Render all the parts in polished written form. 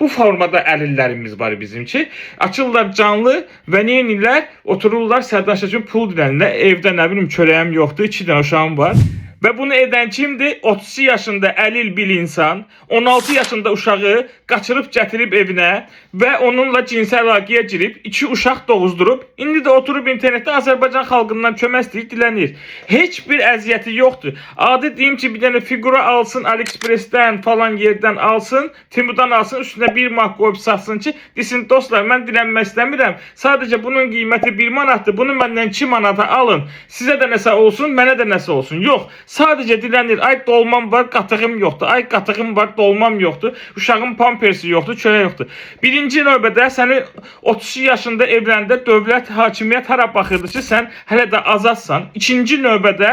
Bu formada əlillərimiz var bizimki. Açırlar canlı və nə edirlər? Otururlar sərdaş üçün pul dilənirlər. Evdə nə bilim çörəyim yoxdur, 2 dənə uşağım var. Və bunu edən kimdir? 32 yaşında əlil bir insan, 16 yaşında uşağı qaçırıb gətirib evinə və onunla cinsel əlaqəyə girib 2 uşaq doğuzdurub, indi də oturub internetdə Azərbaycan xalqından kömək istəyir, dilənir. Heç bir əziyyəti yoxdur. Adi deyim ki, bir dənə figura alsın, AliExpress'dən falan yerdən alsın, Temu'dan alsın, üstünə 1 manat qoyub satsın ki, desin dostlar, mən dilənmək istəmirəm. Sadəcə bunun qiyməti 1 manatdır. Bunu məndən 2 manata alın. Sizə də nəsə olsun, mənə də nəsə olsun. Yox. Sadəcə dilənir. Ay dolmam var, qatığım yoxdur. Ay qatığım var, dolmam yoxdur. Uşağın pampersi yoxdur, çörək yoxdur. Birinci növbədə səni 32 yaşında evləndə dövlət, hakimiyyət hara baxırdı ki, sən hələ də azadsan. İkinci növbədə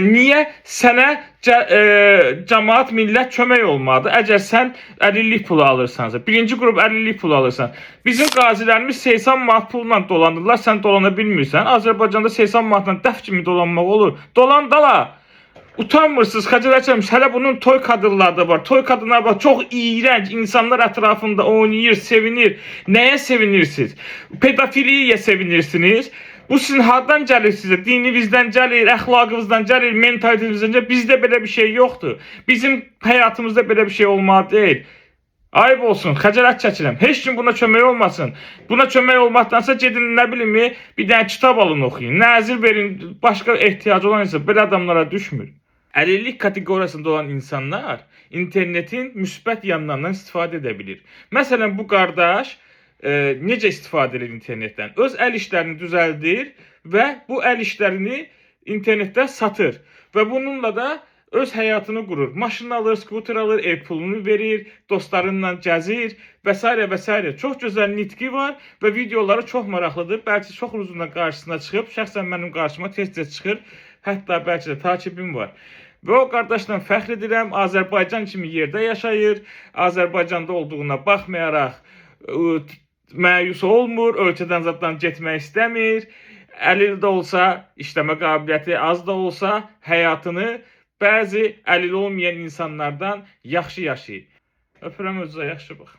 niyə sənə cəmaat, millət kömək olmadı? Əgər sən əlillik pulu alırsansa, birinci qrup əlillik pulu alırsan. Bizim qazilərimiz 80 manat pulla dolanırlar, sən dolana bilmirsən. Azərbaycanda 80 manatla dəf kimi dolanmaq olur. Dolan dala. Utanmırsınız, xəcalət çəkmiş. Hələ bunun toy kadınları da var. Toy kadınları var. Çox iğrənc insanlar ətrafında oynayır, sevinir. Nəyə sevinirsiniz? Pedofiliyə sevinirsiniz. Bu sizin hardan gəlir sizə? Dininizdən gəlir, əxlaqınızdan gəlir, mentalitemizdən gəlir. Bizdə belə bir şey yoxdur. Bizim həyatımızda belə bir şey olmalı deyil. Ayıb olsun, xəcalət çəkirəm. Heç kim buna kömək olmasın. Buna kömək olmaqdansa gedin, nə bilim, bir dənə kitab alın, oxuyun. Nəzir verin, başqa ehtiyacı olan insan belə adamlara düşmür. Əlillik kateqoriyasında olan insanlar internetin müsbət yanlarından istifadə edə bilir. Məsələn, bu qardaş necə istifadə edir internetdən? Öz əl işlərini düzəldir və bu əl işlərini internetdə satır. Və bununla da öz həyatını qurur. Maşın alır, skuter alır, ev pulunu verir, dostlarınla gəzir və s. və s. Çox gözəl nitqi var və videoları çox maraqlıdır. Bəlkə çox uzundan qarşısına çıxıb, şəxsən mənim qarşıma tez-tez çıxır. Hətta bəlkə də takibim var. Və o qardaşla fəxr edirəm. Azərbaycan kimi yerdə yaşayır. Azərbaycanda olduğuna baxmayaraq məyus olmur, ölkədən zaten getmək istəmir. Əlil də olsa, işləmə qabiliyyəti az da olsa, həyatını bəzi əlil olmayan insanlardan yaxşı yaşayır. Öpürəm, özünüzə yaxşı bax.